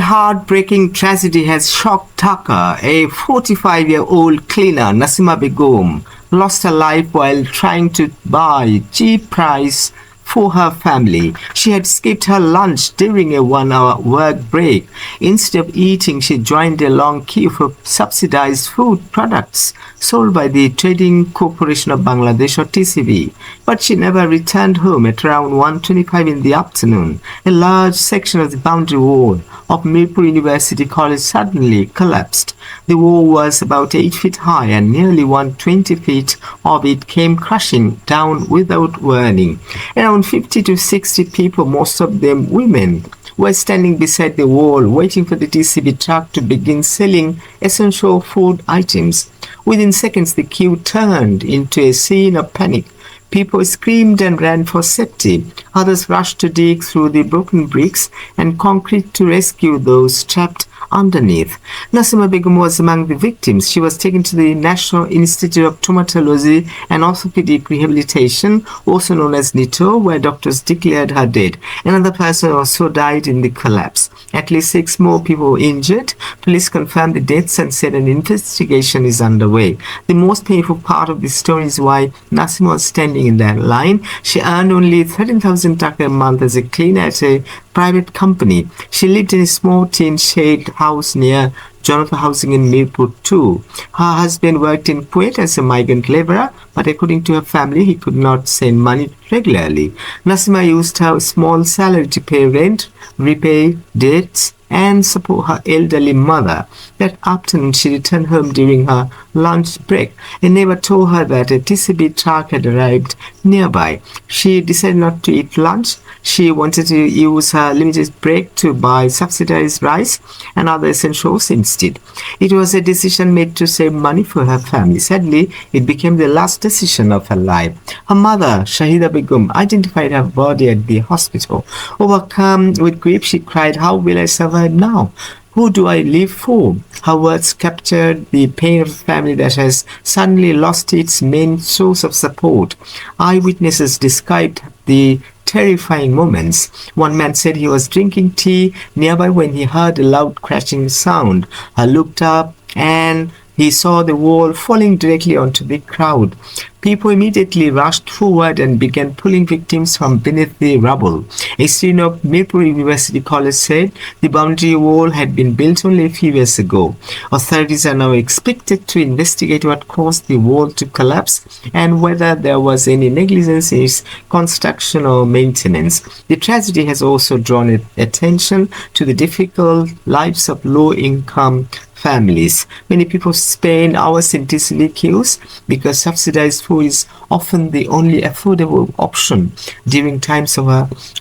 heartbreaking tragedy has shocked Taka. A 45-year-old cleaner, Nasima Begum, lost her life while trying to buy cheap price for her family. She had skipped her lunch during a 1-hour work break. Instead of eating, she joined a long queue for subsidized food products sold by the Trading Corporation of Bangladesh or TCB. But she never returned home at around 1:25 in the afternoon. A large section of the boundary wall of Mirpur University College suddenly collapsed. The wall was about 8 feet high and nearly 120 feet of it came crashing down without warning. Around 50 to 60 people, most of them women, were standing beside the wall waiting for the TCB truck to begin selling essential food items. Within seconds, the queue turned into a scene of panic. People screamed and ran for safety. Others rushed to dig through the broken bricks and concrete to rescue those trapped underneath. Nasima Begum was among the victims. She was taken to the National Institute of Traumatology and Orthopedic Rehabilitation, also known as NITO, where doctors declared her dead. Another person also died in the collapse. At least 6 more people were injured. Police confirmed the deaths and said an investigation is underway. The most painful part of the story is why Nasima was standing in that line. She earned only 13,000 Taka a month as a cleaner at a private company. She lived in a small tin shed house near Jonathan Housing in Mirpur too. Her husband worked in Kuwait as a migrant laborer, but according to her family, he could not send money regularly. Nasima used her small salary to pay rent, repay debts, and support her elderly mother. That afternoon, she returned home during her lunch break. A neighbor told her that a TCB truck had arrived nearby. She decided not to eat lunch. She wanted to use her limited break to buy subsidized rice and other essentials instead. It was a decision made to save money for her family. Sadly, it became the last decision of her life. Her mother, Shahida Begum, identified her body at the hospital. Overcome with grief, she cried, "How will I survive now? Who do I live for?" Her words captured the pain of a family that has suddenly lost its main source of support. Eyewitnesses described the terrifying moments. One man said he was drinking tea nearby when he heard a loud crashing sound. He looked up and he saw the wall falling directly onto the crowd. People immediately rushed forward and began pulling victims from beneath the rubble. A student of Mirpur University College said the boundary wall had been built only a few years ago. Authorities are now expected to investigate what caused the wall to collapse and whether there was any negligence in its construction or maintenance. The tragedy has also drawn attention to the difficult lives of low-income families. Many people spend hours in TCB queues because subsidized food is often the only affordable option during times of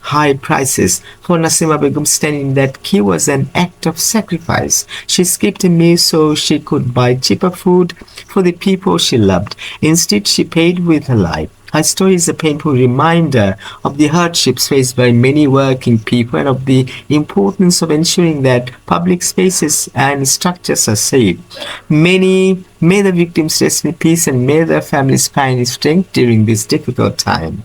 high prices. For Nasima Begum, standing in that queue was an act of sacrifice. She skipped a meal so she could buy cheaper food for the people she loved. Instead, she paid with her life. Her story is a painful reminder of the hardships faced by many working people and of the importance of ensuring that public spaces and structures are safe. May the victims rest in peace and may their families find strength during this difficult time.